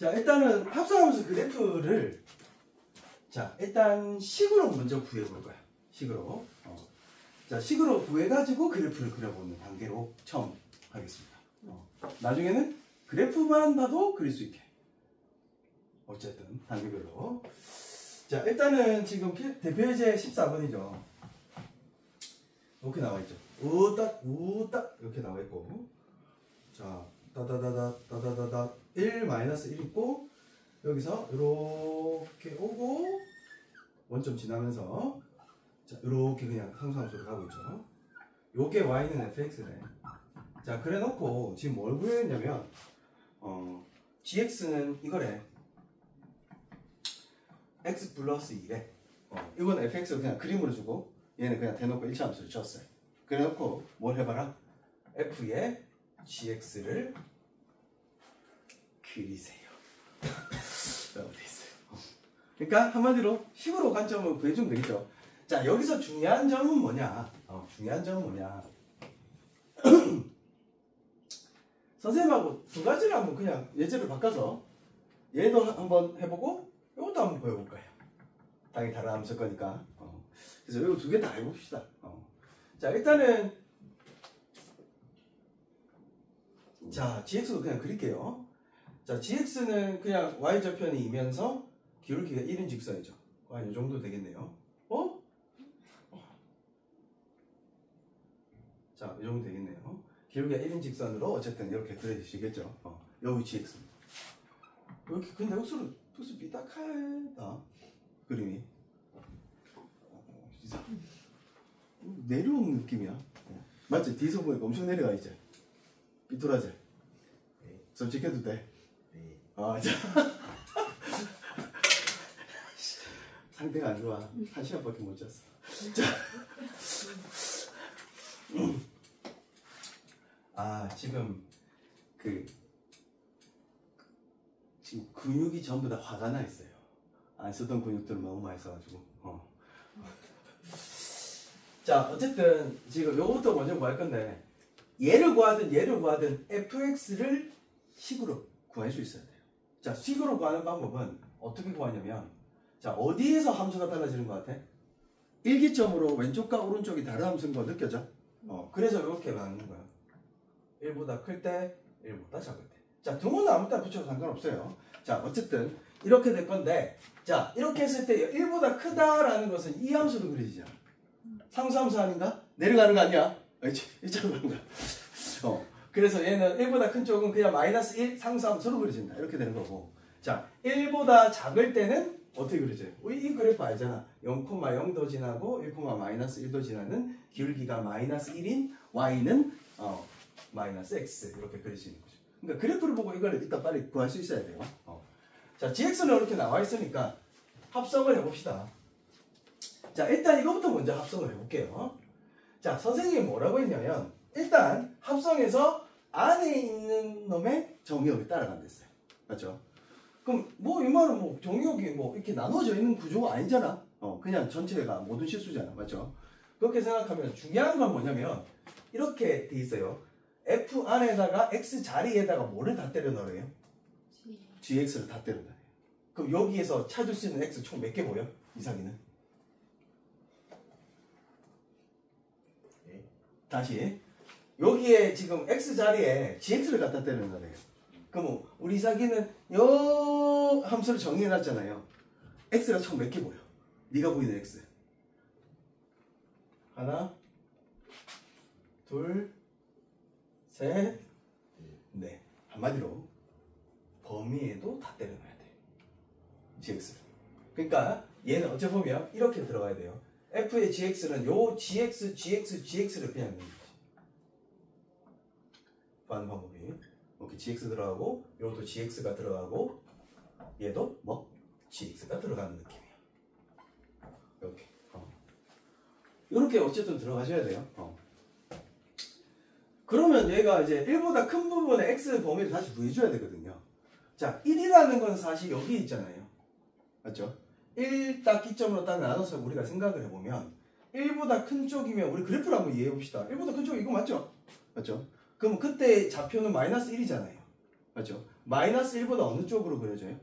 자, 일단은 합성하면서 그래프를 자, 일단 식으로 먼저 구해볼 거야. 식으로. 자, 식으로 구해가지고 그래프를 그려보는 단계로 처음 하겠습니다. 나중에는 그래프만 봐도 그릴 수 있게. 어쨌든 단계별로. 자, 일단은 지금 대표예제 14번이죠. 이렇게 나와있죠. 우딱 이렇게 나와있고, 자, 따다다다 1-1 있고, 여기서 이렇게 오고 원점 지나면서 자, 이렇게 그냥 상수함수로 가고 있죠. 요게 y는 fx네. 자, 그래 놓고 지금 뭘 구했냐면 gx는 이거래. x 플러스 2래. 이건 fx를 그냥 그림으로 주고 얘는 그냥 대놓고 1차 함수를 줬어요. 그래 놓고 뭘 해봐라. f의 gx를 그리세요. 라고 돼 있어요. 그러니까 한마디로 식으로 관점을 구해주면 되겠죠. 자, 여기서 중요한 점은 뭐냐? 중요한 점은 뭐냐? 선생님하고 두 가지를 한번 그냥 예제를 바꿔서 얘도 한번 해보고 이것도 한번 보여볼 거예요. 당연히 다른 함수일 거니까. 그래서 이거 두 개 다 해봅시다. 자, 일단은 자, gx도 그냥 그릴게요. 자, gx는 그냥 y좌편이면서 기울기가 1인 직선이죠. 이 정도 되겠네요. 자, 이 정도 되겠네요. 기울기가 1인 직선으로 어쨌든 이렇게 그려지시겠죠. 여기 gx입니다. 이렇게 근데 억수로 삐딱하다. 그림이. 내려오는 느낌이야. 맞지? 뒤에서 보니까 엄청 내려가 이제. 삐뚤어져. 좀 지켜도 돼. 자. 상태가 안 좋아. 1시간밖에 못 잤어. 자. 지금 지금 근육이 전부 다 화가 나 있어요. 안 쓰던 근육들을 너무 많이 써가지고. 자, 어쨌든 지금 요것도 먼저 구할 건데 얘를 구하든 fx를 식으로 구할 수 있어야 돼요. 자, 식으로 구하는 방법은 어떻게 구하냐면, 자, 어디에서 함수가 달라지는 것 같아? 일기점으로 왼쪽과 오른쪽이 다른 함수인 거 느껴져? 그래서 이렇게 나누는 거야. 1보다 클 때, 1보다 작을 때. 자, 등호는 아무 때나 붙여도 상관없어요. 자, 어쨌든 이렇게 될 건데, 자, 이렇게 했을 때 1보다 크다라는 것은 이 함수로 그려지잖아. 상수함수 아닌가? 내려가는 거 아니야? 이쪽으로 가는 거야. 그래서 얘는 1보다 큰 쪽은 그냥 마이너스 1 상수함수로 그려진다. 이렇게 되는 거고. 자, 1보다 작을 때는 어떻게 그려져요? 이 그래프 알잖아. 0,0도 지나고 1,-1도 지나는 기울기가 마이너스 1인 y는 마이너스 x 이렇게 그릴 수 있는 거죠. 그러니까 그래프를 보고 이걸 일단 빨리 구할 수 있어야 돼요. 자, gx는 이렇게 나와 있으니까 합성을 해봅시다. 자, 일단 이거부터 먼저 합성을 해볼게요. 자, 선생님이 뭐라고 했냐면 일단 합성해서 안에 있는 놈의 정의역이 따라간댔어요. 맞죠? 그럼 이 말은 정의역이 이렇게 나눠져 있는 구조가 아니잖아. 그냥 전체가 모든 실수잖아. 맞죠? 그렇게 생각하면 중요한 건 뭐냐면 이렇게 돼 있어요. f 안에다가 x 자리에다가 뭐를 다 때려 넣어요? gx를 다 때려 넣어요. 그럼 여기에서 찾을 수 있는 x 총 몇 개 보여? 이상이는? 다시 여기에 지금 x 자리에 gx를 갖다 때려 넣어요. 그럼 우리 이삭이는 요 함수를 정리해놨잖아요. x가 총 몇 개 보여? 네가 보이는 x. 하나, 둘, 셋, 넷. 한마디로 범위에도 다 때려 넣어야 돼. gx를. 그러니까 얘는 어찌 보면 이렇게 들어가야 돼요. f의 gx는 요 gx를 그냥 넣는 거지. 구하는 방법이. 이렇게 gx 들어가고 요것도 gx가 들어가고 얘도 gx가 들어가는 느낌이야. 이렇게. 이렇게 어쨌든 들어가셔야 돼요. 그러면 얘가 이제 1보다 큰 부분의 x 범위를 다시 구해줘야 되거든요. 자, 1이라는 건 사실 여기 있잖아요. 맞죠? 1 딱 기점으로 딱 나눠서 우리가 생각을 해보면 1보다 큰 쪽이면 우리 그래프를 한번 이해해 봅시다. 1보다 큰 쪽이 이거 맞죠? 맞죠? 그럼 그때 좌표는 마이너스 1이잖아요. 맞죠? 마이너스 1보다 어느 쪽으로 그려져요?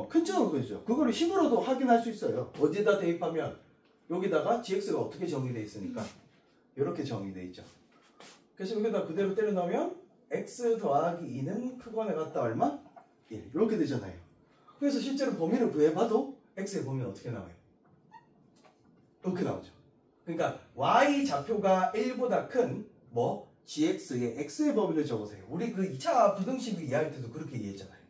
큰 쪽으로 그려져. 그거를 힘으로도 확인할 수 있어요. 어디에다 대입하면 여기다가 gx가 어떻게 정의되어 있으니까 이렇게 정의되어 있죠. 그래서 여기다 그대로 때려 넣으면 x 더하기 2는 크거나 같다 얼마? 1 이렇게 되잖아요. 그래서 실제로 범위를 구해봐도 x의 범위는 어떻게 나와요? 이렇게 나오죠. 그러니까 y 좌표가 1보다 큰 뭐 gx의 x의 범위를 적으세요. 우리 그 2차 부등식 이해할 때도 그렇게 이해했잖아요.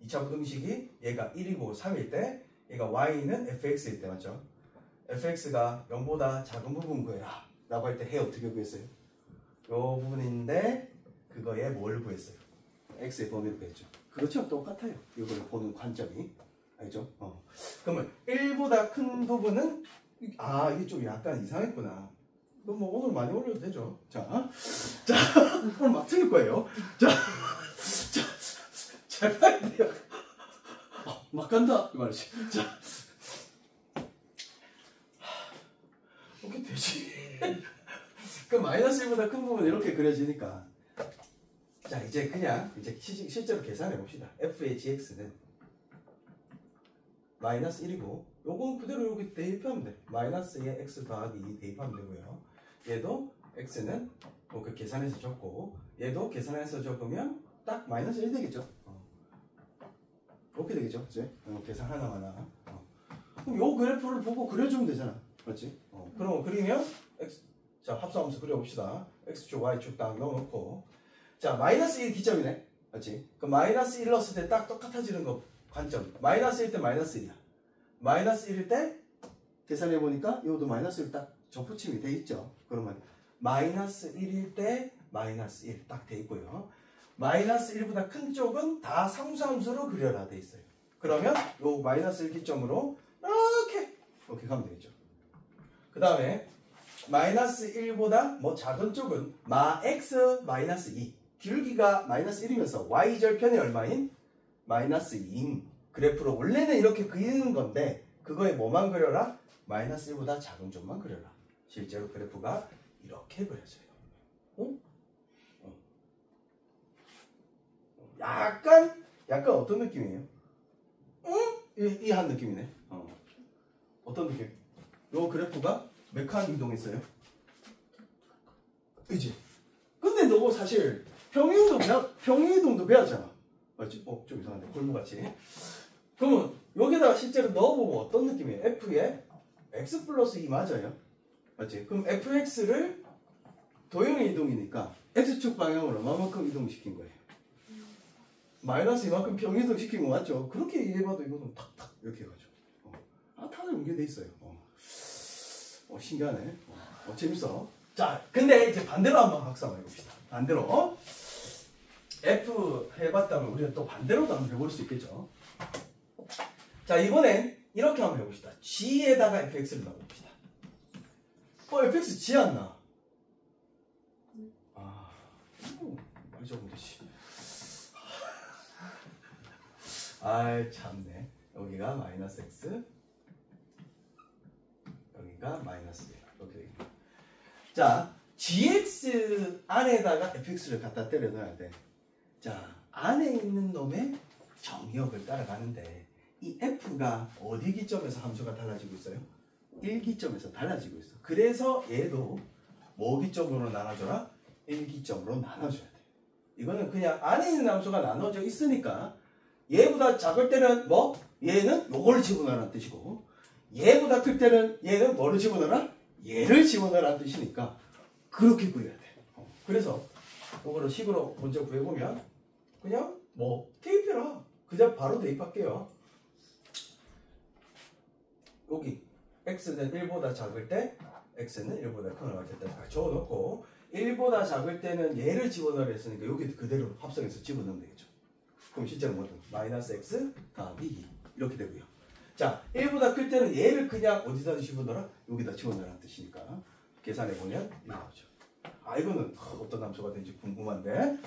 2차 부등식이 얘가 1이고 3일 때 얘가 y는 fx일 때 맞죠? fx가 0보다 작은 부분 구해라 라고 할 때 해 어떻게 구했어요? 요 부분인데 그거에 뭘 구했어요? x의 범위를 구했죠. 그렇죠? 똑같아요. 이걸 보는 관점이. 알죠? 그러면 1보다 큰 부분은 이게 좀 약간 이상했구나. 그럼 뭐 오늘 많이 올려도 되죠. 자 오늘 막 틀릴 거예요. 잘 봐야 돼요. 막 간다 이 말이지. 자 이렇게 되지. 그 마이너스 1보다 큰 부분 이렇게 그려지니까 자 이제 그냥 실제로 계산해 봅시다. f의 gx는 마이너스 1이고 요건 그대로 여기 대입하면 돼. 마이너스에 x 더하기 2 대입하면 되고요. 얘도 x는 뭐 그 계산해서 적고 얘도 계산해서 적으면 딱 마이너스 1 되겠죠. 이렇게 되겠죠. 이제 계산 하나하나. 그럼 요 그래프를 보고 그려주면 되잖아. 맞지? 그럼 그리면 x 자 합성함수 그려봅시다. x축 y축 딱 넣어놓고 자 마이너스 1 기점이네. 맞지? 그 마이너스 1 넣었을 때 딱 똑같아지는 거 관점. 마이너스 1일 때 마이너스 1이야. 마이너스 1일 때 계산해보니까 이것도 마이너스 1 딱 접붙임이 돼 있죠. 그러면 마이너스 1일 때 마이너스 1 딱 돼 있고요. 마이너스 1보다 큰 쪽은 다 상수함수로 그려라 돼 있어요. 그러면 요 마이너스 1 기점으로 이렇게 가면 되겠죠. 그 다음에 마이너스 1보다 뭐 작은 쪽은 마 x 마이너스 2 기울기가 마이너스 1이면서 y절편이 얼마인? 마이너스 2인 그래프로 원래는 이렇게 그리는 건데 그거에 뭐만 그려라? 마이너스 1보다 작은 쪽만 그려라. 실제로 그래프가 이렇게 그려져요. 약간 어떤 느낌이에요? 이 한 느낌이네. 어떤 느낌? 요 그래프가 몇 칸 이동했어요? 그치? 근데 너 사실 평행이동도 배웠잖아. 맞지? 좀 이상한데 골무같이. 그러면 여기다가 실제로 넣어보면 어떤 느낌이에요? f에 x 플러스 2 맞아요? 맞지? 그럼 fx를 도형의 이동이니까 x축 방향으로 얼마만큼 이동시킨 거예요? 마이너스 이만큼 평이동 시킨 거 맞죠? 그렇게 이해해봐도 이거는 탁탁 이렇게 해가지고 다 연계돼 있어요. 신기하네. 재밌어. 자, 근데 이제 반대로 한번 학습 한번 해봅시다. 반대로 F 해봤다면 우리는 또 반대로도 한번 해볼 수 있겠죠. 자, 이번엔 이렇게 한번 해봅시다. G에다가 fx를 넣어봅시다. fx G 안 나? 많이 적으면 되지. 참네. 여기가 마이너스 x, 여기가 마이너스 1. 이렇게 되겠네. 자, gx 안에다가 fx를 갖다 때려 넣어야 돼. 자, 안에 있는 놈의 정의역을 따라가는데 이 f가 어디 기점에서 함수가 달라지고 있어요? 1기점에서 달라지고 있어. 그래서 얘도 뭐 기점으로 나눠줘라? 1기점으로 나눠줘야 돼. 이거는 그냥 안에 있는 함수가 나눠져 있으니까 얘보다 작을 때는 뭐? 얘는 요걸 집어넣으라는 뜻이고 얘보다 클 때는 얘는 뭐를 집어넣어라? 얘를 집어넣으라는 뜻이니까 그렇게 그려야 돼. 그래서 이거를 식으로 먼저 구해보면 그냥 뭐 대입해라. 그냥 바로 대입할게요. 여기 x는 1보다 작을 때 x는 1보다 큰 걸 때 다 적어놓고 1보다 작을 때는 얘를 집어넣으라 했으니까 여기 그대로 합성해서 집어넣으면 되겠죠. 그럼 실제로 뭐든 마이너스 x 더하기 2 이렇게 되고요. 자, 1보다 클 때는 얘를 그냥 어디다 집어넣어라? 여기다 집어넣으라는 뜻이니까 계산해보면 이렇게 나오죠. 이거는 어떤 함수가 되는지 궁금한데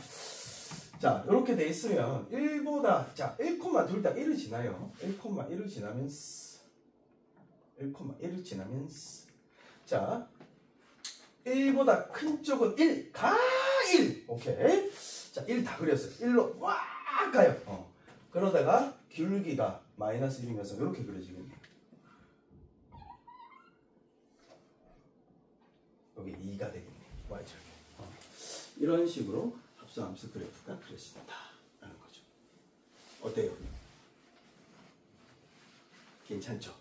자, 이렇게 돼 있으면 1보다 자, 1,둘 다 1을 지나요. 1,1을 지나면 자, 1보다 큰 쪽은 1, 가 1. 오케이. 자, 1 다 그렸어요. 1로 와 가요. 그러다가 기울기가 마이너스 1이면서 이렇게 그려지겠네요. 여기 2가 되겠네요. y절개. 이런 식으로 합성함수 그래프가 그려진다라는 거죠. 어때요? 괜찮죠?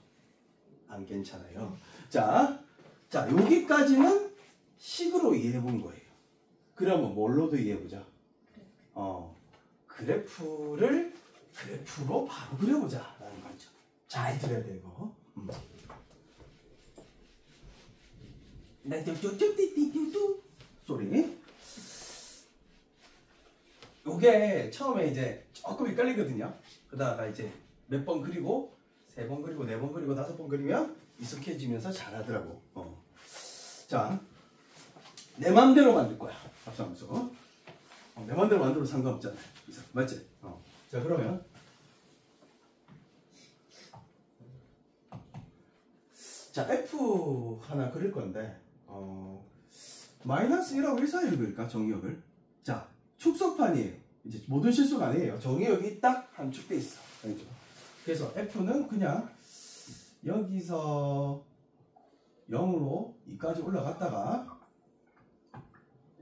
안 괜찮아요. 자, 여기까지는 식으로 이해해 본 거예요. 그러면 뭘로도 이해해 보자. 그래프를 그래프로 바로 그려보자라는 거죠. 잘 들어야 돼 이거. 소리. 요게 처음에 이제 조금 헷갈리거든요. 그러다가 이제 몇 번 그리고 3번 그리고 4번 그리고 5번 그리면 익숙해지면서 잘하더라고. 자, 내 맘대로 만들 거야. 합성함수. 내 맘대로 만들어도 상관없잖아. 맞지? 자, 그러면 자, F 하나 그릴 건데 마이너스 1하고 1 사이를 그릴까? 정의역을. 자, 축소판이에요. 이제 모든 실수가 아니에요. 정의역이 딱 함축돼 있어. 알죠? 그래서 F는 그냥 여기서 0으로 2까지 올라갔다가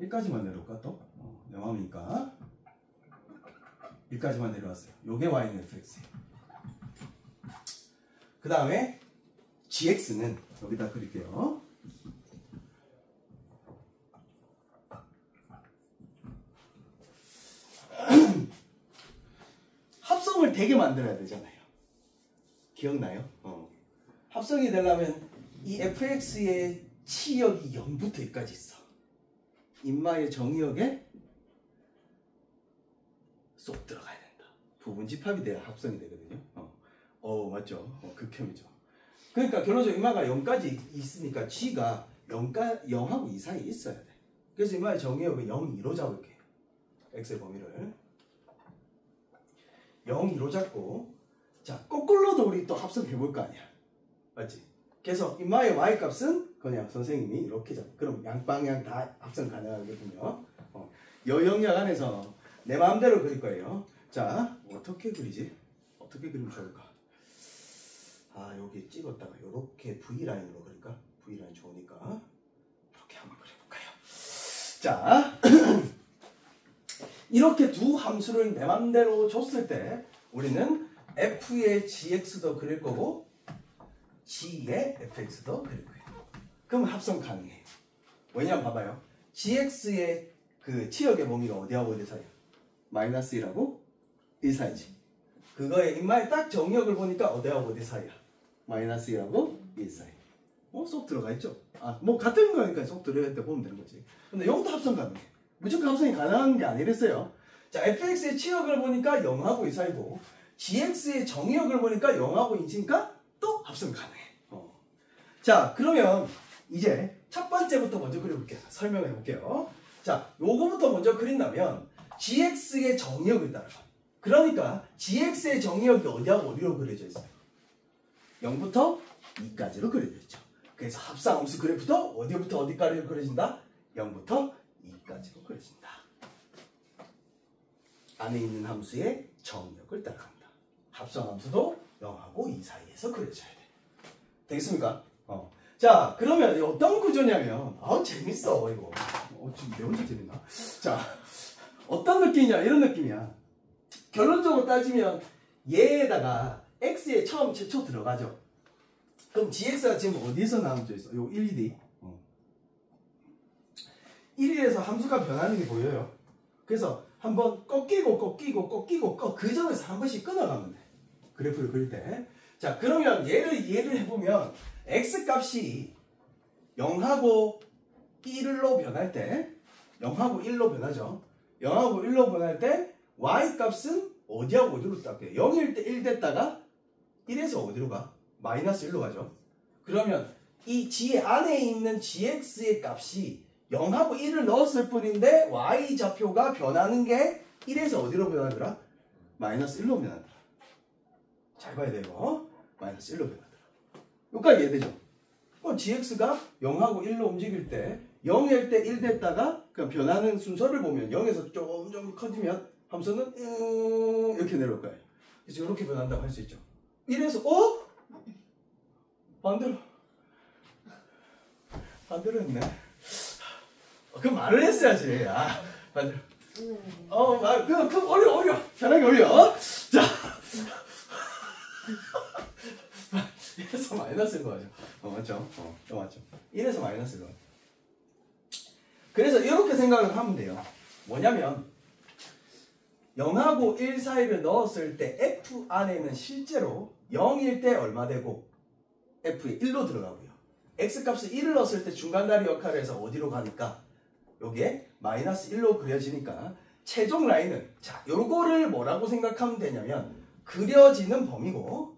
1까지만 내려올까 또? 내 마음이니까 1까지만 내려왔어요. 요게 Y는 fx예요. 그 다음에 gx는 여기다 그릴게요. 합성을 되게 만들어야 되잖아요. 기억나요? 합성이 되려면 이 fx의 치역이 0부터 2까지 있어. 인마의 정의역에 쏙 들어가야 된다. 부분 집합이 돼야 합성이 되거든요. 맞죠? 극혐이죠. 그러니까 결론적으로 인마가 0까지 있으니까 g가 0하고 2 사이에 있어야 돼. 그래서 인마의 정의역을 0, 2로 잡을게요. x의 범위를 0, 2로 잡고, 자, 거꾸로도 우리 또 합성해 볼 거 아니야. 맞지? 그래서 인마의 y 값은 그냥 선생님이 이렇게 잡아. 그럼 양방향 다 합성 가능하거든요. 여영역 안에서 내 마음대로 그릴 거예요. 자, 어떻게 그리지? 어떻게 그리면 좋을까? 여기 찍었다가 이렇게 V라인으로 그릴까? V라인 좋으니까 이렇게 한번 그려볼까요? 자, 이렇게 두 함수를 내 맘대로 줬을 때 우리는 f의 gx도 그릴 거고 g의 fx도 그릴 거예요. 그럼 합성 가능해요. 왜냐면 봐봐요. gx의 그 치역의 범위가 어디하고 어디 사이야? 마이너스 1하고 1 사이지. 그거의 인마의 딱 정의역을 보니까 어디하고 어디 사이야? 마이너스 1하고 1 사이. 쏙 들어가 있죠? 뭐 같은 거니까 쏙 들어갈 때 보면 되는 거지. 근데 이것도 합성 가능해. 무조건 합성이 가능한 게 아니랬어요. 자, fx의 치역을 보니까 0하고 2 사이고 gx의 정의역을 보니까 0하고 2니까 또 합성 가능해. 자, 그러면 이제 첫 번째부터 먼저 그려볼게요. 설명해 볼게요. 자, 요거부터 먼저 그린다면 gx의 정의역을 따라가. 그러니까 gx의 정의역이 어디하고 어디로 그려져 있어요? 0부터 2까지로 그려져 있죠. 그래서 합성함수 그래프도 어디부터 어디까지로 그려진다? 0부터 2까지로 그려진다. 안에 있는 함수의 정의역을 따라간다. 합성함수도 0하고 2 사이에서 그려져야 돼. 되겠습니까? 자, 그러면 어떤 구조냐면 재밌어 이거. 지금 내 혼자 재밌나? 자, 어떤 느낌이냐? 이런 느낌이야. 결론적으로 따지면 얘에다가 x에 처음 최초 들어가죠. 그럼 gx가 지금 어디서 나온 줄 있어? 요 1, 1에서 함수가 변하는 게 보여요. 그래서 한번 꺾이고 그 점에서 한 번씩 끊어가면 돼. 그래프를 그릴 때. 자, 그러면 얘를 이해를 해보면 x 값이 0하고 1로 변할 때 0하고 1로 변하죠. 0하고 1로 변할 때 y 값은 어디하고 어디로 닦여요? 0일 때 1 됐다가 1에서 어디로 가? 마이너스 1로 가죠. 그러면 이 g 안에 있는 gx의 값이 0하고 1을 넣었을 뿐인데 y 좌표가 변하는 게 1에서 어디로 변하더라? 마이너스 1로 변하더라. 잘 봐야 돼요. 마이너스 1로 변하더라. 여기까지 이해되죠? 그럼 gx가 0하고 1로 움직일 때 0일 때 1 됐다가 그럼 변하는 순서를 보면 0에서 좀 커지면 함수는 이렇게 내려올 거예요. 그래서 이렇게 변한다고 할 수 있죠. 1에서 반대로 했네. 그럼 말을 했어야지. 반대로. 어려. 편하게 올려. 자. 1에서 마이너스인 거죠. 맞죠? 맞죠. 1에서 마이너스인 거. 그래서 이렇게 생각을 하면 돼요. 뭐냐면 0하고 1 사이를 넣었을 때 F 안에는 실제로 0일 때 얼마 되고 F에 1로 들어가고요. X값을 1을 넣었을 때 중간다리 역할을 해서 어디로 가니까 요게 마이너스 1로 그려지니까 최종 라인은 자 요거를 뭐라고 생각하면 되냐면 그려지는 범위고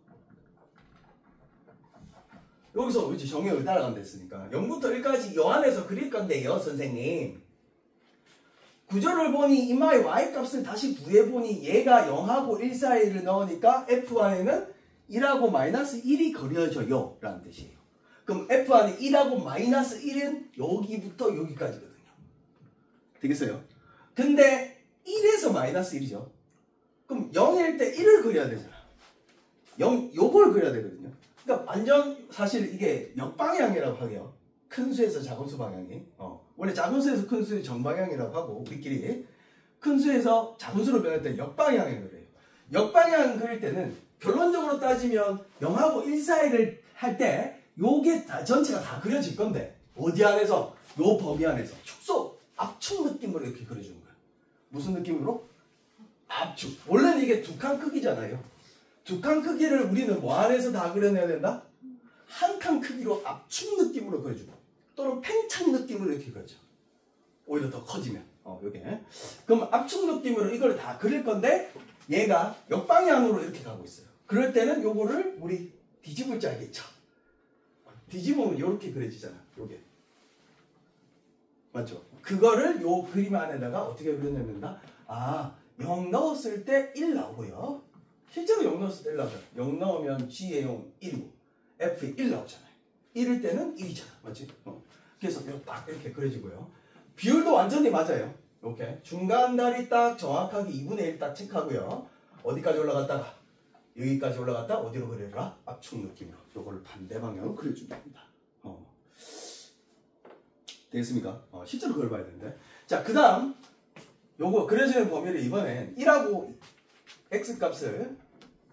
여기서 이제 정의역을 따라간다 했으니까 0부터 1까지 요 안에서 그릴 건데요 선생님. 구조를 보니 이마의 y값을 다시 구해보니 얘가 0하고 1 사이를 넣으니까 F 안에는 1하고 마이너스 1이 그려져요 라는 뜻이에요. 그럼 F 안에 1하고 마이너스 1은 여기부터 여기까지거든요. 되겠어요? 근데 1에서 마이너스 1이죠. 그럼 0일 때 1을 그려야 되잖아. 요걸 그려야 되거든요. 그러니까 완전 사실 이게 역방향이라고 하게요. 큰 수에서 작은 수 방향이. 원래 작은 수에서 큰 수의 정방향이라고 하고 우리끼리 큰 수에서 작은 수로 변할 때 역방향을 그려요. 역방향 그릴 때는 결론적으로 따지면 0하고 1 사이를 할 때 요게 전체가 다 그려질 건데 어디 안에서? 요 범위 안에서 축소, 압축 느낌으로 이렇게 그려주는 거예요. 무슨 느낌으로? 압축. 원래는 이게 두 칸 크기잖아요. 두 칸 크기를 우리는 뭐 안에서 다 그려내야 된다? 한 칸 크기로 압축 느낌으로 그려주고 또는 팽창 느낌으로 이렇게 그려져. 오히려 더 커지면 요게. 그럼 압축 느낌으로 이걸 다 그릴 건데 얘가 역방향으로 이렇게 가고 있어요. 그럴 때는 요거를 우리 뒤집을 줄 알겠죠? 뒤집으면 요렇게 그려지잖아. 요게. 맞죠? 그거를 요 그림 안에다가 어떻게 그려내는다? 0 넣었을 때 1 나오고요. 실제로 0 넣었을 때 1 나오잖아. 0 넣으면 G의 0 1이고 F의 1 나오잖아요. 1일 때는 1이잖아. 맞지? 그래서 딱 이렇게 그려지고요. 비율도 완전히 맞아요. 이렇게 중간 다리 딱 정확하게 2분의 1 딱 체크하고요. 어디까지 올라갔다가 여기까지 올라갔다 어디로 그려라? 압축 느낌으로. 요거를 반대 방향으로 그려주면 됩니다. 되겠습니까? 실제로 그걸 봐야 되는데. 자, 그 다음 요거 그려지는 범위를 이번엔 1하고 X값을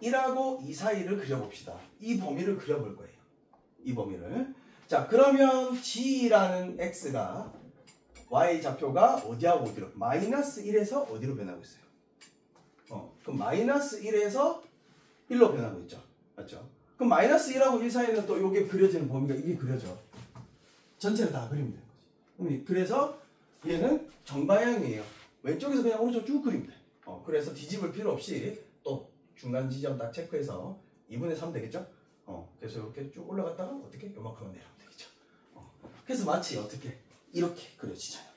1하고 2 사이를 그려봅시다. 이 범위를 그려볼 거예요. 이 범위를. 자, 그러면 G라는 X가 Y 좌표가 어디하고 어디로? 마이너스 1에서 어디로 변하고 있어요? 그럼 마이너스 1에서 1로 변하고 있죠. 맞죠? 그럼 마이너스 1하고 1 사이는 또 요게 그려지는 범위가 이게 그려져. 전체를 다 그리면 되는 거지. 그래서 얘는 정방향이에요. 왼쪽에서 그냥 오른쪽 쭉 그리면 돼. 그래서 뒤집을 필요 없이 또 중간 지점 딱 체크해서 2분의 3 되겠죠? 그래서 이렇게 쭉 올라갔다가 어떻게 요만큼만 내려오면 되겠죠. 그래서 마치 어떻게 이렇게 그려지잖아요.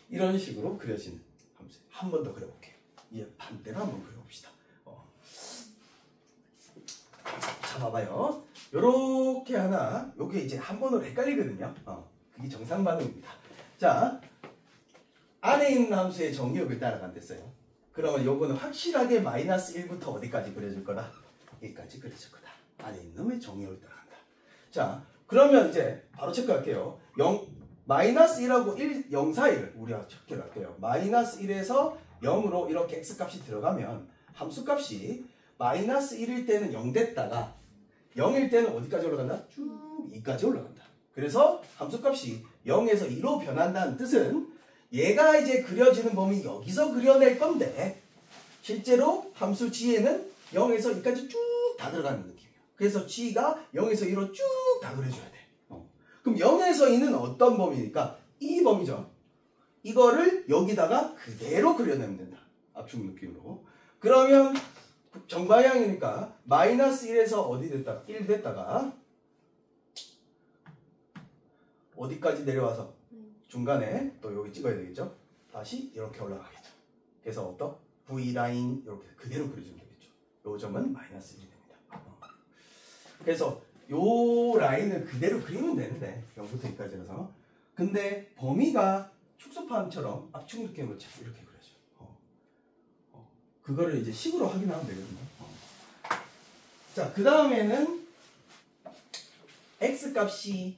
이런 식으로 그려지는 함수. 한 번 더 그려볼게요. 이 반대로 한번 그려봅시다. 자, 봐봐요. 요렇게 하나, 요게 이제 한 번으로 헷갈리거든요. 그게 정상 반응입니다. 자, 안에 있는 함수의 정의역을 따라간댔어요. 그러면 요거는 확실하게 마이너스 1부터 어디까지 그려질 거다? 여기까지 그려질 거다. 안에 있는 놈의 정의역을 따라간다. 자, 그러면 이제 바로 체크할게요. 마이너스 1하고 0 사이를 우리가 체크할게요. 마이너스 1에서 0으로 이렇게 x값이 들어가면 함수값이 마이너스 1일 때는 0 됐다가 0일 때는 어디까지 올라간다? 쭉 2까지 올라간다. 그래서 함수값이 0에서 2로 변한다는 뜻은 얘가 이제 그려지는 범위 여기서 그려낼 건데 실제로 함수 g에는 0에서 2까지 쭉 다 들어가는 느낌이에요. 그래서 g가 0에서 2로 쭉 다 그려줘야 돼. 그럼 0에서 2는 어떤 범위니까? 이 범위죠. 이거를 여기다가 그대로 그려내면 된다. 압축 느낌으로. 그러면 정방향이니까 마이너스 1에서 어디 됐다가 1 됐다가 어디까지 내려와서 중간에 또 여기 찍어야 되겠죠. 다시 이렇게 올라가겠죠. 그래서 어떤 V라인 이렇게 그대로 그려주면 되겠죠. 요 점은 마이너스 1이 됩니다. 그래서 요 라인을 그대로 그리면 되는데 0부터 2까지라서 근데 범위가 축소판처럼 압축 느낌으로 이렇게 그려져. 그거를 이제 식으로 확인하면 되거든요. 자, 그 다음에는 x 값이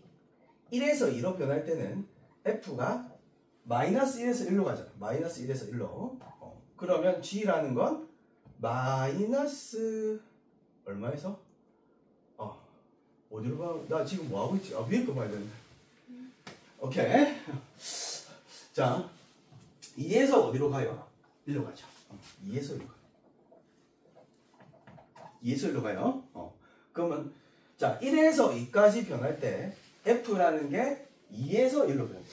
1에서 2로 변할 때는 f가 마이너스 1에서 1로 가잖아. 마이너스 1에서 1로. 그러면 g라는 건 마이너스 얼마에서? 어디로 가? 나 지금 뭐 하고 있지? 위에 거 봐야 되는데. 오케이. 자, 2에서 어디로 가요? 1로 가죠. 2에서 1로 가요. 2에서 1로 가요. 그러면 자, 1에서 2까지 변할 때 f라는 게 2에서 1로 변해요.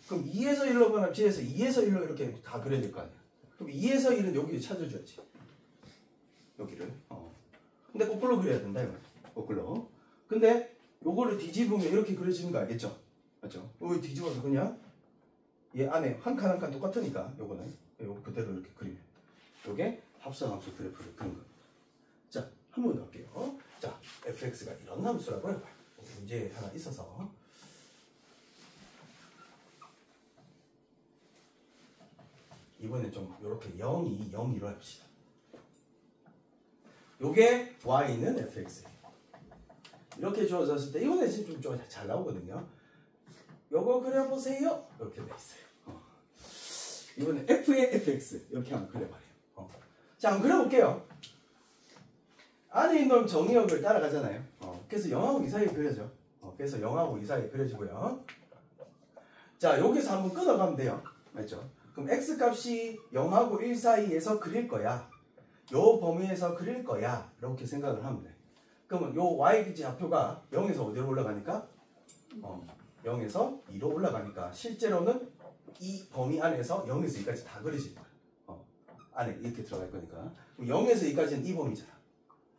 그럼 2에서 1로 변하면 g에서 2에서 1로 이렇게 다 그려야 될 거 아니야. 그럼 2에서 1은 여기를 찾아줘야지. 여기를. 근데 거꾸로 그려야 된다 이거. 거꾸로. 근데 요거를 뒤집으면 이렇게 그려지는 거 알겠죠? 맞죠? 여기 뒤집어서 그냥 얘 안에 한 칸 한 칸 똑같으니까 요거는 요거 그대로 이렇게 그리면 요게 합성함수 그래프를 그린 겁니다. 자, 한 번 더 할게요. 자, fx가 이런 함수라고 해봐요. 문제 하나 있어서 이번에 좀 이렇게 0이 0, 2로 해봅시다. 요게 y는 fx 이렇게 주어졌을 때 이번에 지금 좀 잘 나오거든요. 요거 그려보세요. 이렇게 돼 있어요. 이번에 f의 fx 이렇게 한번 그려봐요. 자, 한번 그려볼게요. 안에 있는 정의역을 따라가잖아요. 그래서 0하고 2 사이에 그려져. 그래서 0하고 2 사이에 그려지고요. 자, 여기서 한번 끊어가면 돼요. 맞죠? 그럼 x값이 0하고 1 사이에서 그릴 거야. 요 범위에서 그릴 거야. 이렇게 생각을 하면 돼. 그러면 요 y좌표가 0에서 어디로 올라가니까? 0에서 2로 올라가니까 실제로는 이 범위 안에서 0에서 2까지 다 그려질 거야. 안에 이렇게 들어갈 거니까. 그럼 0에서 2까지는 이 범위잖아.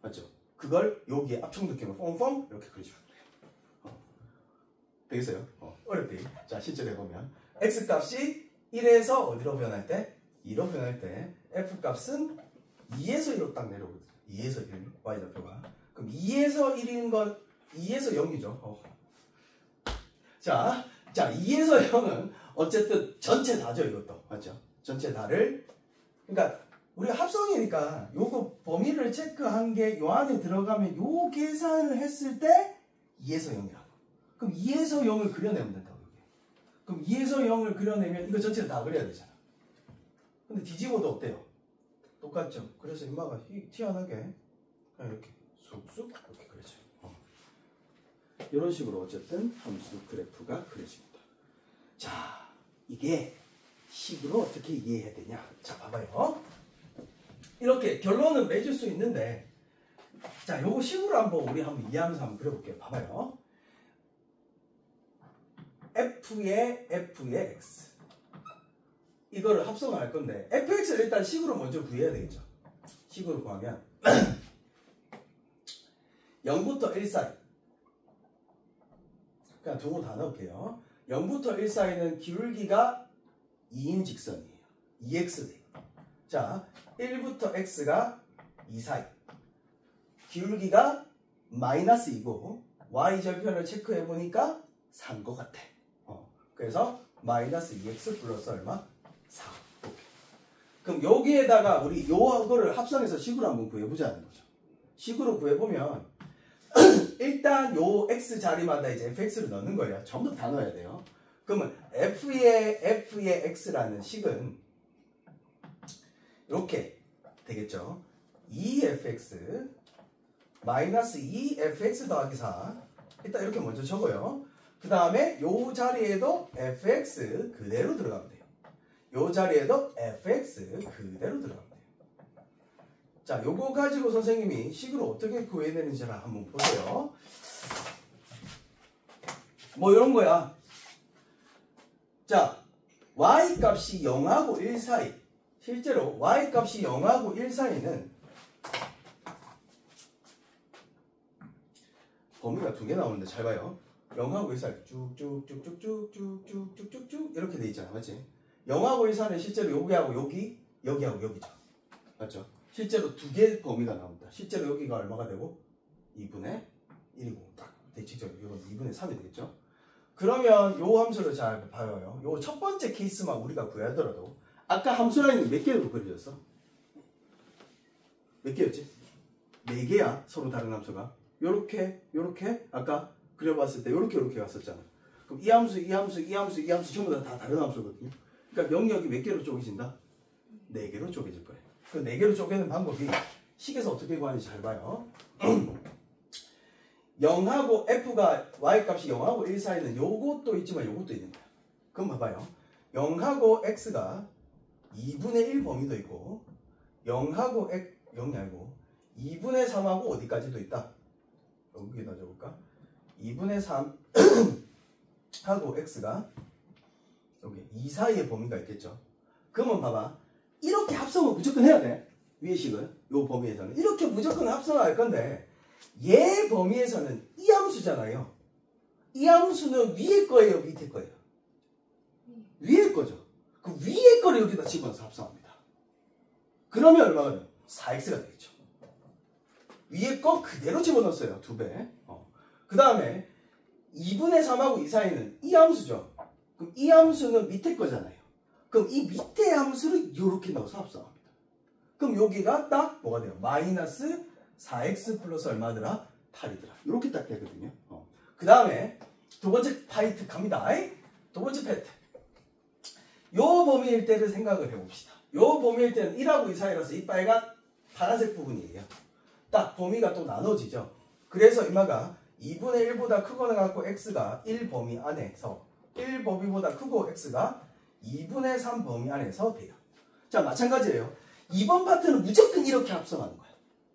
맞죠? 그걸 여기에 압축 느낌으로 뽕뽕 이렇게 그려주면 돼. 되겠어요? 어렵대. 자, 실제로 해보면 x값이 1에서 어디로 변할 때? 2로 변할 때 f값은 2에서 1로 딱 내려오거든. 2에서 1, y좌표가. 그럼 2에서 1인 건 2에서 0이죠. 자, 2에서 0은 어쨌든 전체 다죠, 이것도. 맞죠? 전체 다를. 그러니까 우리가 합성이니까 요거 범위를 체크한 게 요 안에 들어가면 요 계산을 했을 때 2에서 0이라고. 그럼 2에서 0을 그려내면 된다고. 그럼 2에서 0을 그려내면 이거 전체를 다 그려야 되잖아. 근데 뒤집어도 어때요? 똑같죠? 그래서 인마가 튀어나게 이렇게 쑥쑥 이렇게 그려져요. 이런 식으로 어쨌든 함수 그래프가 그려집니다. 자, 이게 식으로 어떻게 이해해야 되냐? 자, 봐봐요. 이렇게 결론은 맺을 수 있는데, 자, 요거 식으로 우리 한번 이해하면서 한번 그려볼게요. 봐봐요. f의 x 이거를 합성을 할 건데 fx를 일단 식으로 먼저 구해야 되겠죠. 식으로 구하면 0부터 1 사이 그냥 두고 다 넣을게요. 0부터 1 사이는 기울기가 2인 직선이에요. 2x 자, 1부터 x가 2 사이 기울기가 마이너스 2고 y절편을 체크해 보니까 3 것 같아. 그래서 마이너스 2x 플러스 얼마? 4. 오케이. 그럼 여기에다가 우리 요거를 합성해서 식으로 한번 구해보자는 거죠. 식으로 구해보면 일단 요 x 자리마다 이제 fx를 넣는 거예요. 전부 다 넣어야 돼요. 그러면 f의 x라는 식은 이렇게 되겠죠. 2fx 마이너스 2fx 더하기 4 일단 이렇게 먼저 적어요. 그 다음에 요 자리에도 fx 그대로 들어가면 돼요. 요 자리에도 fx 그대로 들어가면 돼요. 자, 요거 가지고 선생님이 식으로 어떻게 구해내는지 한번 보세요. 뭐 이런 거야. 자, y 값이 0하고 1 사이 실제로 y 값이 0하고 1 사이는 범위가 2개 나오는데 잘 봐요. 0하고 1 사이 쭉쭉쭉쭉쭉쭉쭉쭉쭉쭉 이렇게 돼 있잖아. 맞지? 0하고 1 사이는 실제로 여기하고 여기하고 여기죠. 맞죠? 실제로 2개 범위가 나옵니다. 실제로 여기가 얼마가 되고 2분의 1이고 딱 대칭적으로 이건 2분의 3이 되겠죠. 그러면 요 함수를 잘 봐요. 요 첫 번째 케이스만 우리가 구하더라도 아까 함수 라인은 몇 개로 그려졌어? 몇 개였지? 4개야. 서로 다른 함수가. 요렇게 아까 그려봤을 때 요렇게 갔었잖아. 그럼 이 함수 전부 다 다른 함수거든요. 그러니까 영역이 몇 개로 쪼개진다? 4개로 쪼개질 거예요. 그 4개로 쪼개는 방법이 식에서 어떻게 구하는지 잘 봐요. 0하고 f가 y값이 0하고 1 사이는 요것도 있지만 요것도 있는 거야. 그럼 봐봐요. 0하고 x가 2분의 1 범위도 있고 0하고 0이 아니고 2분의 3하고 어디까지도 있다. 여기다 적을까? 2분의 3 하고 x가 여기 2 사이의 범위가 있겠죠. 그러면 봐봐. 이렇게 합성을 무조건 해야 돼. 위의 식은 요 범위에서는 이렇게 무조건 합성을 할 건데 얘 범위에서는 이 함수잖아요. 이 함수는 위에 거예요, 밑에 거예요? 위에 거죠. 그 위에 거를 여기다 집어넣어서 합성합니다. 그러면 얼마가 돼요? 4x가 되겠죠. 위에 거 그대로 집어넣었어요. 2배. 그 다음에 2분의 3하고 2 사이는 이 함수죠. 그럼 이 함수는 밑에 거잖아요. 그럼 이 밑에 함수를 이렇게 넣어서 합성합니다. 그럼 여기가 딱 뭐가 돼요? 마이너스 4x 플러스 얼마더라? 8이더라. 이렇게 딱 되거든요. 그 다음에 두 번째 파이트 갑니다. 두 번째 파이트. 요 범위일 때를 생각을 해봅시다. 요 범위일 때는 1하고 2 사이라서 이 빨간 파란색 부분이에요. 딱 범위가 또 나눠지죠. 그래서 이마가 2분의 1보다 크거나 같고 x가 1 범위 안에서 1 범위보다 크고 x가 2분의 3 범위 안에서 돼요. 자, 마찬가지예요. 이번 파트는 무조건 이렇게 합성하는 거야.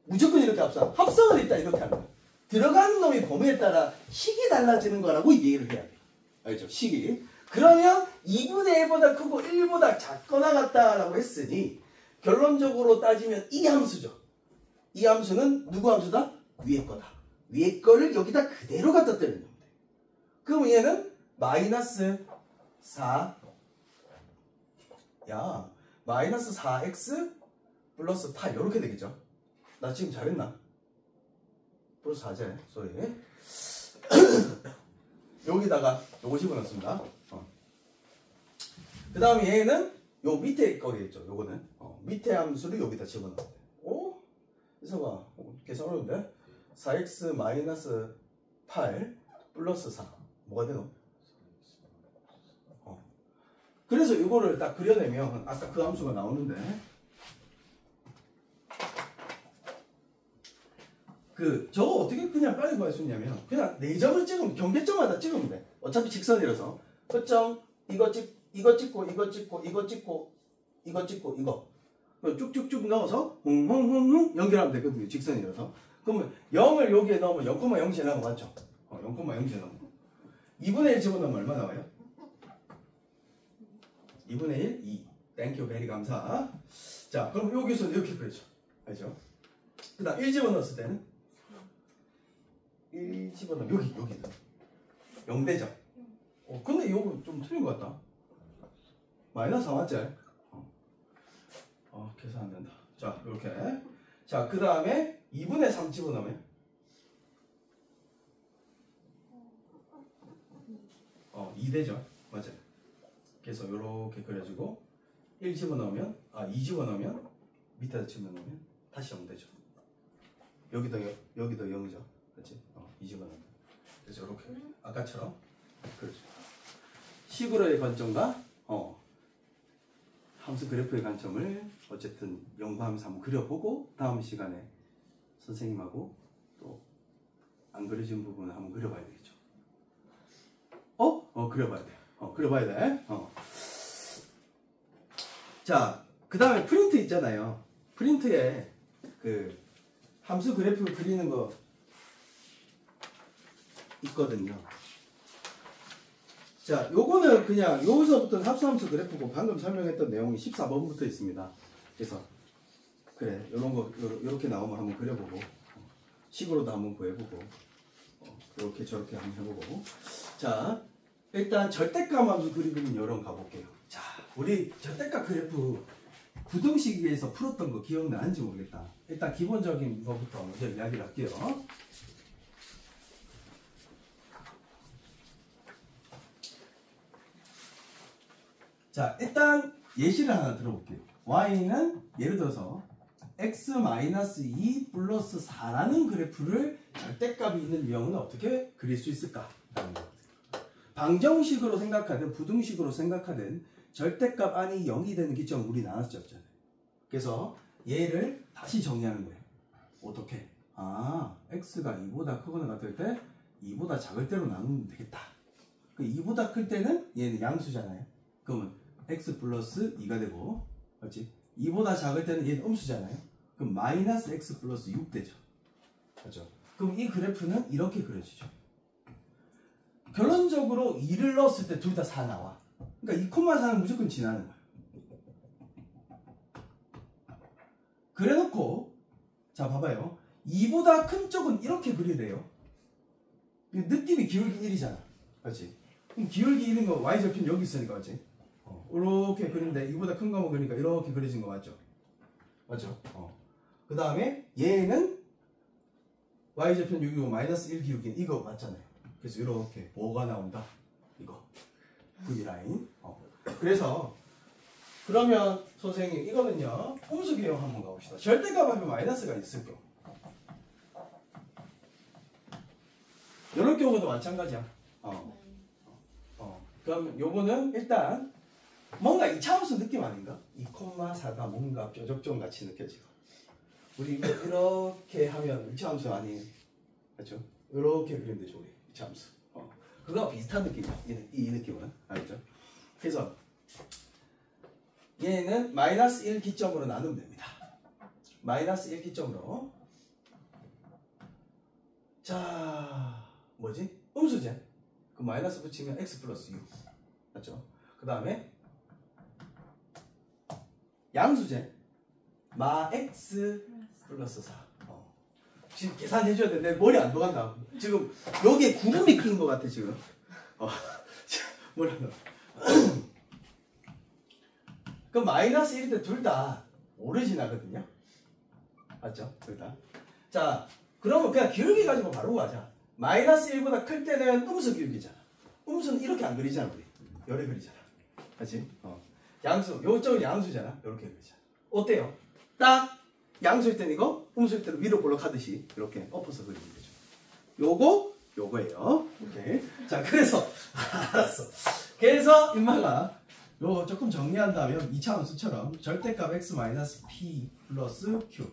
무조건 이렇게 합성을 일단 이렇게 하는 거야. 들어가는 놈이 범위에 따라 식이 달라지는 거라고 이해를 해야 돼요. 알죠? 식이. 그러면 2분의 1보다 크고 1보다 작거나 같다라고 했으니 결론적으로 따지면 이 함수죠. 이 함수는 누구 함수다? 위에 거다. 위에 거를 여기다 그대로 갖다 때리는 겁니다. 그럼 얘는 마이너스 4 마이너스 4x 플러스 8 이렇게 되겠죠. 나 지금 잘했나? 플러스 4제 소리. 여기다가 요거 집어넣습니다. 그 다음에 얘는 요 밑에 거겠죠. 요거는 밑에 함수를 여기다 집어넣어요. 오? 이서가 계산 어려운데? 4x 마이너스 8 플러스 4 뭐가 되노? 그래서 이거를 딱 그려내면 아까 그 함수가 나오는데 저거 어떻게 그냥 빨리 구할 수 있냐면 그냥 4점을 찍으면 경계점마다 찍으면 돼. 어차피 직선이라서 끝점 이거 찍고 이거 쭉쭉쭉 넣어서 홍홍홍홍 연결하면 되거든요. 직선이라서. 그러면 0을 여기에 넣으면 0,0씩 나온 거 맞죠? 0,0씩 나온 거. 2분의 1 집어넣으면 얼마 나와요? 2분의 1, 2. 땡큐, 베리 감사. 자, 그럼 여기서 이렇게 그려죠. 알죠? 그 다음 1 집어넣었을 때는 1 집어넣으면 여기 0대죠. 근데 이거 좀 틀린 것 같다. 마이너스 4 맞지? 계산 안 된다. 자, 이렇게. 자, 그 다음에 2분의 3 집어넣으면 2대죠. 맞아요. 그래서 이렇게 그려주고 1 집어넣으면 2 집어넣으면 밑에다 집어넣으면 다시 0대죠. 여기도 0이죠. 그렇지? 2 집어넣으면. 그래서 이렇게 아까처럼 그렇죠. 식으로의 관점과 함수 그래프의 관점을 어쨌든 연구하면서 한번 그려보고 다음 시간에 선생님하고 또 안 그려진 부분을 한번 그려봐야 되겠죠. 그려봐야 돼. 그려봐야 돼. 자, 그 다음에 프린트 있잖아요. 프린트에 그 함수 그래프 그리는 거 있거든요. 자, 요거는 그냥 여기서부터는 합수함수 그래프고 방금 설명했던 내용이 14번부터 있습니다. 그래서 그래, 요런 거 요렇게 나오면 한번 그려보고 식으로도 한번 구해보고 이렇게 저렇게 한번 해보고. 자, 일단 절대값 함수 그리기는 요런 가볼게요. 자, 우리 절대값 그래프 부등식에서 풀었던 거 기억나는지 모르겠다. 일단 기본적인 거부터 먼저 이야기를 할게요. 자, 일단 예시를 하나 들어볼게요. y는 예를 들어서 x-2 플러스 4라는 그래프를 절대값이 있는 유형은 어떻게 그릴 수 있을까? 방정식으로 생각하든 부등식으로 생각하든 절대값 안이 0이 되는 기점을 우리 나눴었잖아요. 그래서 얘를 다시 정리하는 거예요. 어떻게? x가 2보다 크거나 같을 때 2보다 작을 때로 나누면 되겠다. 2보다 클 때는 얘는 양수잖아요. 그러면 x 플러스 2가 되고, 그렇지? 2보다 작을 때는 얘는 음수잖아요. 그럼 마이너스 x 플러스 6 되죠. 그렇죠? 그럼 이 그래프는 이렇게 그려지죠. 결론적으로 2를 넣었을 때 둘 다 4 나와. 그러니까 2,4는 무조건 지나는 거야. 그래놓고 자 봐봐요. 2보다 큰 쪽은 이렇게 그리래요. 느낌이 기울기 1이잖아. 그렇지? 그럼 기울기 1인 거 y절편 여기 있으니까 맞지? 이렇게 그리는데 2보다 큰 거만 그리니까 이렇게 그려진 거 맞죠? 맞죠? 그 다음에 얘는 y절편 6이고 마이너스 1 기울기 이거 맞잖아요. 그래서 이렇게 뭐가 나온다? 이거 V라인. 그래서 그러면 선생님 이거는요 음수 개형 한번 가봅시다. 절대값 하면 마이너스가 있을 경우 이런 경우도 마찬가지야. 그럼 요거는 일단 뭔가 2차함수 느낌 아닌가? 2,4가 뭔가 뾰족점 같이 느껴지고 우리 이거 이렇게 하면 2차함수 아니에요. 그렇죠? 이렇게 그리면 되죠 우리 2차함수. 그거와 비슷한 느낌이야. 이 느낌은 알죠? 그래서 얘는 마이너스 1 기점으로 나누면 됩니다. 마이너스 1 기점으로. 자, 뭐지? 음수제. 그 마이너스 붙이면 x 플러스 6. 맞죠? 그 다음에 양수제. 마 x 플러스 4. 지금 계산해줘야 돼. 내 머리 안 돌아간다. 지금 여기에 구름이 그린 것 같아 지금. 뭐라고? 그럼 마이너스 1일 때 둘 다 오리지나거든요. 맞죠? 둘 다. 자, 그러면 그냥 기울기 가지고 바로 가자. 마이너스 1보다 클 때는 음수 기울기잖아. 음수는 이렇게 안 그리잖아 우리. 요래 그리잖아. 그렇지? 양수, 요쪽은 양수잖아. 요렇게 그리잖아. 어때요? 딱 양수일 때는 이거, 음수일 때는 위로 볼록하듯이 이렇게 엎어서 그리면 되죠. 요거예요. 오케이. 자, 그래서 알았어. 그래서 인마가 요 조금 정리한다면 2차 함수처럼 절대값 x-p 플러스 q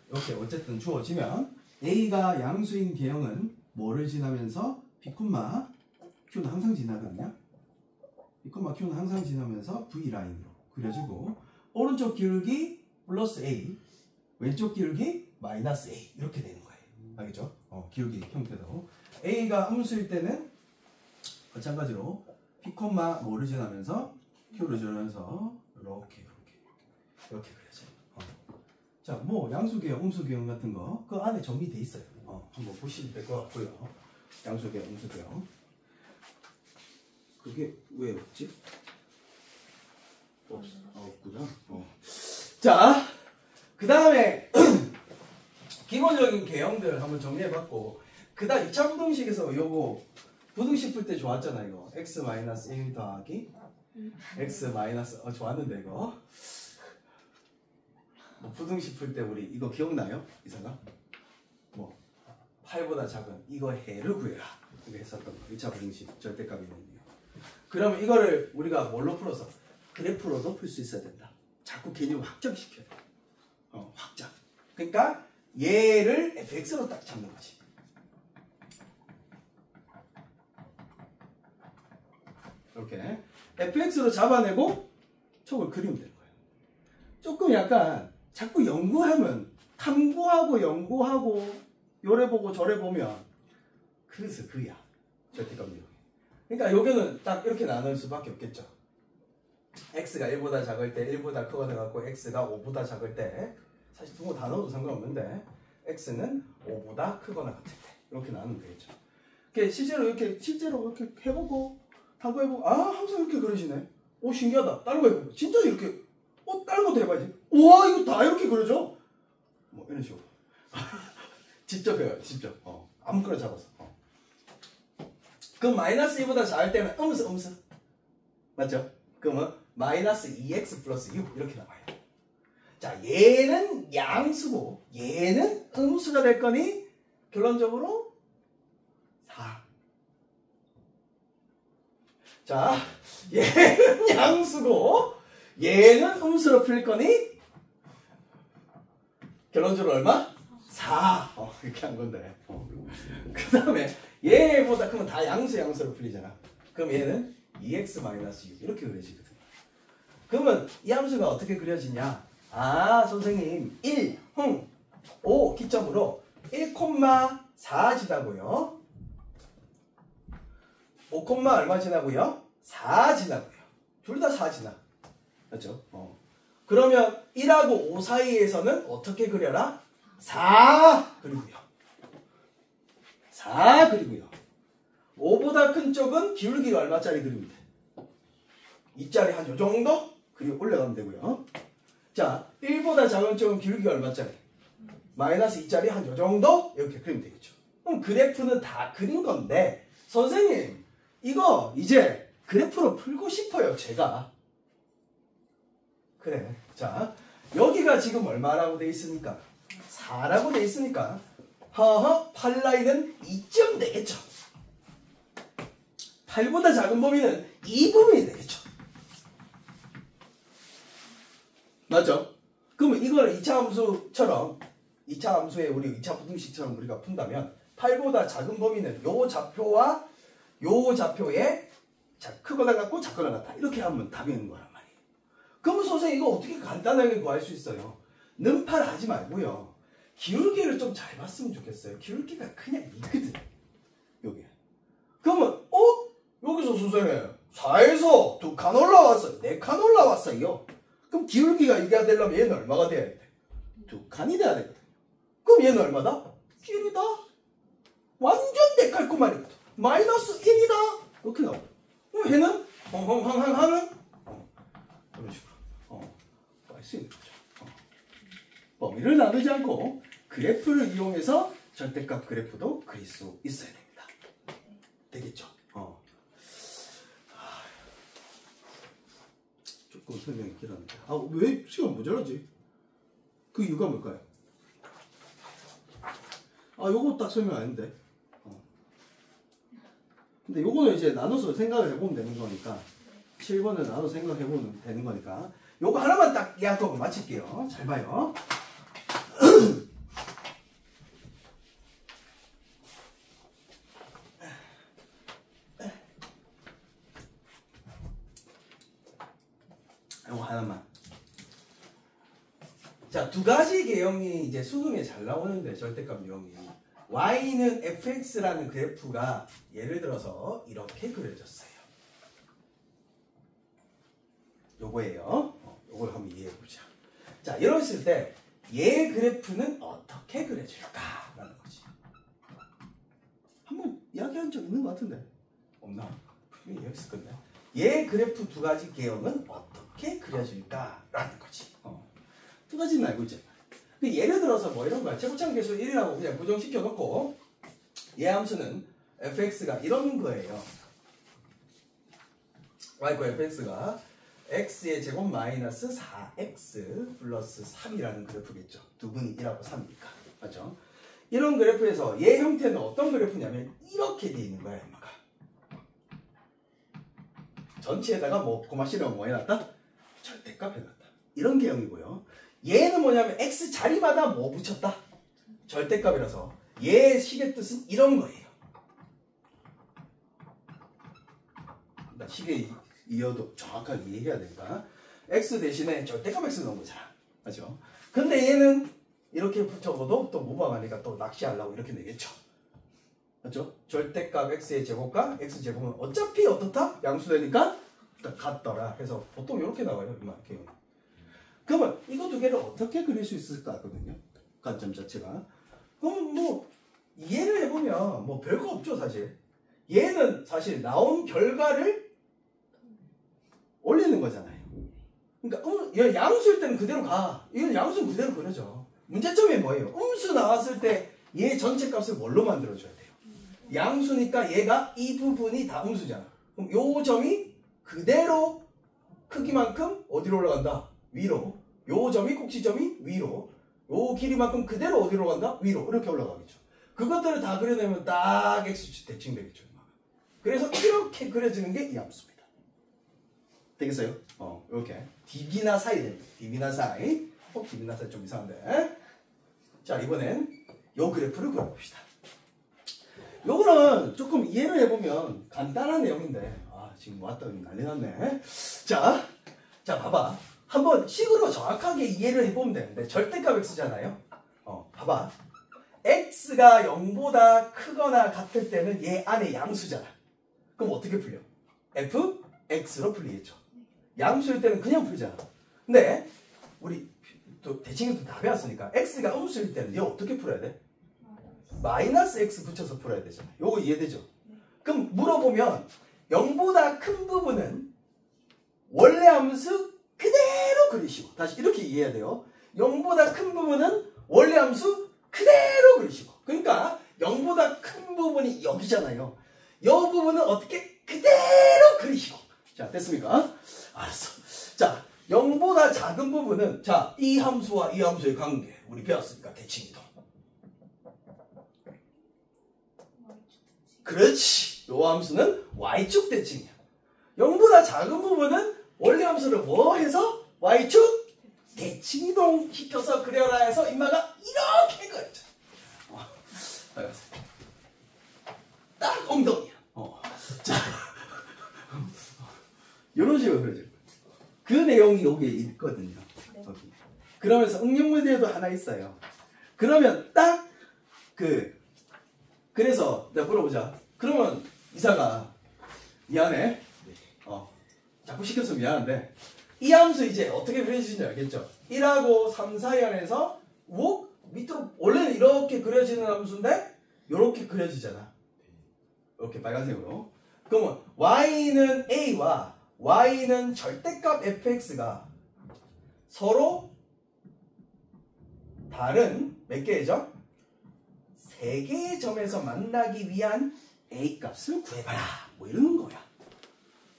이렇게 어쨌든 주어지면 a가 양수인 개형은 뭐를 지나면서 p, q는 항상 지나거든요. p, q는 항상 지나면서 v라인으로 그려지고 오른쪽 기울기 플러스 a 왼쪽 기울기 마이너스 a 이렇게 되는 거예요. 알겠죠? 기울기 형태도 a가 음수일 때는 마찬가지로 p, 뭐를 지나면서 q를 지나면서 이렇게 그려져요. 자, 뭐 양수개형, 음수개형 같은 거 그 안에 정리돼 있어요. 한번 보시면 될 것 같고요. 양수개형, 음수개형. 그게 왜 없지? 없구나. 자, 그 다음에 기본적인 개형들 한번 정리해봤고 그 다음 2차 부등식에서 요거 부등식 풀 때 좋았잖아 이거 x-1 더하기 x 마이너스 좋았는데 이거 뭐 부등식 풀 때 우리 이거 기억나요? 이사가? 뭐 8보다 작은 이거 해를 구해라 이거 했었던 거 2차 부등식 절대값 있는 이유. 그러면 이거를 우리가 뭘로 풀어서 그래프로도 풀 수 있어야 된다. 자꾸 개념 확정시켜야 돼. 확장. 그러니까 얘를 fx로 딱 잡는 거지. 이렇게 fx로 잡아내고 촉을 그리면 되는 거예요. 조금 약간 자꾸 연구하면 탐구하고 연구하고 요래 보고 저래 보면 그래서 그야 절대값 이용. 그러니까 여기는 딱 이렇게 나눌 수밖에 없겠죠. x가 1보다 작을 때 1보다 크거나 갖고 x가 5보다 작을 때 사실 두 거 다 넣어도 상관없는데 x는 5보다 크거나 같을 때 이렇게 나누면 되겠죠. 실제로 이렇게 해보고 탐구해보고 항상 이렇게 그려지네. 오 신기하다. 다른 거 해보고 진짜 이렇게 다른 것도 해봐야지. 우와 이거 다 이렇게 그려져. 뭐 이런 식으로 직접 해요. 직접 아무거나 잡아서. 그럼 마이너스 2보다 작을 때는 음수 맞죠? 그러면 마이너스 2x 플러스 6 이렇게 나와요. 자, 얘는 양수고 얘는 음수가 될 거니 결론적으로 4. 자, 얘는 양수고 얘는 음수로 풀릴 거니 결론적으로 얼마? 4. 이렇게 한 건데. 그 다음에 얘보다 크면 다 양수로 풀리잖아. 그럼 얘는 2x-6 이렇게 그려지거든. 그러면 이 함수가 어떻게 그려지냐? 아, 선생님 1, 5 기점으로 1,4 지나고요. 5, 얼마 지나고요? 4 지나고요. 둘 다 4 지나. 맞죠? 그러면 1하고 5 사이에서는 어떻게 그려라? 4 그리고요. 4 그리고요. 5보다 큰 쪽은 기울기가 얼마짜리 그리면 돼? 2짜리 한 요 정도? 그리고 올라가면 되고요. 자, 1보다 작은 쪽은 기울기가 얼마짜리? 마이너스 2짜리 한 요 정도? 이렇게 그리면 되겠죠. 그럼 그래프는 다 그린 건데 선생님 이거 이제 그래프로 풀고 싶어요 제가. 그래. 자, 여기가 지금 얼마라고 돼 있습니까? 4라고 돼 있으니까 허허 8라인은 2점 되겠죠. 8보다 작은 범위는 2범위 되겠죠. 맞죠? 그러면 이걸 2차 함수처럼 2차 함수에 우리 2차 부등식처럼 우리가 푼다면 8보다 작은 범위는 요 좌표와 요 좌표에 크거나 같고 작거나 같다. 이렇게 하면 답이 있는 거란 말이에요. 그러면 선생님 이거 어떻게 간단하게 구할 수 있어요? 는팔 하지 말고요. 기울기를 좀 잘 봤으면 좋겠어요. 기울기가 그냥 이거든. 여기. 그러면 여기서 선생님 4에서 2칸 올라왔어요. 4칸 올라왔어요. 그럼 기울기가 이게 되려면 얘는 얼마가 돼야 돼? 2칸이 돼야 되거든. 그럼 얘는 얼마다? 1이다. 완전 데칼코마니거든. 마이너스 1이다. 이렇게 나와. 그럼 얘는 황황황황은 이런 식으로 알 수 있는 거죠. 범위를 나누지 않고 그래프를 이용해서 절대값 그래프도 그릴 수 있어야 됩니다. 되겠죠? 조금 설명이 길었는데. 왜 시간 모자라지? 그 이유가 뭘까요? 요거 딱 설명 안 했는데. 근데 요거는 이제 나눠서 생각을 해보면 되는 거니까 7번을 나눠서 생각해보면 되는 거니까 요거 하나만 딱 이해하고 마칠게요. 잘 봐요. 요거 하나만. 자, 두 가지 개형이 이제 수능에 잘 나오는데 절대값 유형이 y는 fx라는 그래프가 예를 들어서 이렇게 그려졌어요. 요거예요. 요걸 한번 이해해보자. 자, 이랬을 때 얘 그래프는 어떻게 그려질까라는 거지. 한번 이야기한 적 있는 것 같은데 없나? 분명히 이야기했을 건데 얘 그래프 두 가지 개형은 어떻게 그려질까라는 거지. 두 가지는 알고 있잖아. 예를 들어서 뭐 이런 거야. 최고창 계수 1이라고 그냥 고정시켜 놓고 얘 함수는 fx가 이런 거예요. y과 fx가 x의 제곱 마이너스 4x 플러스 3이라는 그래프겠죠. 두 분이 1하고 3이니까. 맞죠? 이런 그래프에서 얘 형태는 어떤 그래프냐면 이렇게 돼 있는 거야. 엄마가. 전체에다가 뭐 고마시를 뭐 해놨다? 절대값 해놨다. 이런 개형이고요. 얘는 뭐냐면 x 자리마다 뭐 붙였다? 절대값이라서 얘 식의 뜻은 이런 거예요. 식의 이어도 정확하게 이해해야 되니까 x 대신에 절대값 x 넣은 거잖아. 맞죠? 근데 얘는 이렇게 붙여도 또 모방하니까 또 낚시하려고 이렇게 내겠죠. 맞죠? 절대값 x의 제곱과 x 제곱은 어차피 어떻다? 양수되니까 같더라. 그래서 보통 이렇게 나와요. 이렇게. 그러면 이거 두 개를 어떻게 그릴 수 있을까 하거든요. 관점 자체가. 그럼 뭐 이해를 해보면 뭐 별거 없죠 사실. 얘는 사실 나온 결과를 올리는 거잖아요. 그러니까 양수일 때는 그대로 가. 이건 양수는 그대로 그려져. 문제점이 뭐예요? 음수 나왔을 때 얘 전체 값을 뭘로 만들어줘야 돼요? 양수니까 얘가 이 부분이 다 음수잖아. 그럼 요 점이 그대로 크기만큼 어디로 올라간다? 위로. 요 점이 꼭지점이 위로. 요 길이만큼 그대로 어디로 간다? 위로. 이렇게 올라가겠죠. 그것들을 다 그려내면 딱 x축 대칭 되겠죠. 그래서 이렇게 그려지는 게 이 함수입니다. 되겠어요? 이렇게 db나 사이 됩니다. db나 사이. db나 사이 좀 이상한데. 자, 이번엔 요 그래프를 그려봅시다. 요거는 조금 이해를 해보면 간단한 내용인데, 지금 왔더니 난리 났네. 자, 봐봐. 한번 식으로 정확하게 이해를 해보면 되는데, 절대값 x잖아요. 봐봐. x가 0보다 크거나 같을 때는 얘 안에 양수잖아. 그럼 어떻게 풀려? f, x로 풀리겠죠. 양수일 때는 그냥 풀잖아. 근데 우리 또 대칭도 다 배웠으니까 x가 음수일 때는 얘 어떻게 풀어야 돼? 마이너스 x 붙여서 풀어야 되잖아. 요거 이해되죠? 그럼 물어보면 0보다 큰 부분은 원래 함수 그대로 그리시고, 다시 이렇게 이해해야 돼요. 0보다 큰 부분은 원래 함수 그대로 그리시고, 그러니까 0보다 큰 부분이 여기잖아요. 이 부분은 어떻게 그대로 그리시고. 자, 됐습니까? 알았어. 자, 0보다 작은 부분은, 자, 이 함수와 이 함수의 관계 우리 배웠으니까 대칭이동. 그렇지. 요 함수는 y축 대칭이야. 0보다 작은 부분은 원래 함수를 뭐 해서? y축 대칭이동 시켜서 그려라 해서 임마가 이렇게 그렸잖아. 딱 엉덩이야. 자, 이런 식으로 그려질 거예요. 그 내용이 여기에 있거든요. 네. 그러면서 응용 모델도 하나 있어요. 그러면 딱 그래서 내가 물어보자. 그러면 이사가 미안해. 자꾸 시켜서 미안한데 이 함수 이제 어떻게 그려지는지 알겠죠? 1하고 3 사이 안에서 밑으로 원래는 이렇게 그려지는 함수인데 이렇게 그려지잖아. 이렇게 빨간색으로. 그러면 y는 a와 y는 절대값 fx가 서로 다른 몇 개의 점? 3개의 점에서 만나기 위한 a 값을 구해봐라. 뭐 이러는 거야.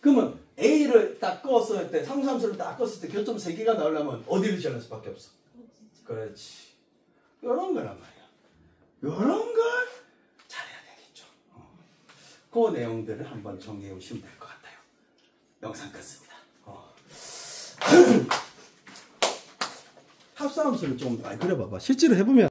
그러면 a를 딱 껐을 때, 상수함수를 딱 껐을 때 교점 3개가 나오려면 어디를 지어낼 수밖에 없어? 그렇지. 이런 거란 말이야. 이런 걸 잘해야 되겠죠. 그 내용들을 한번 정리해 오시면 될 것 같아요. 영상 끝습니다. 합수함수를 좀 많이 그려봐봐. 실제로 해보면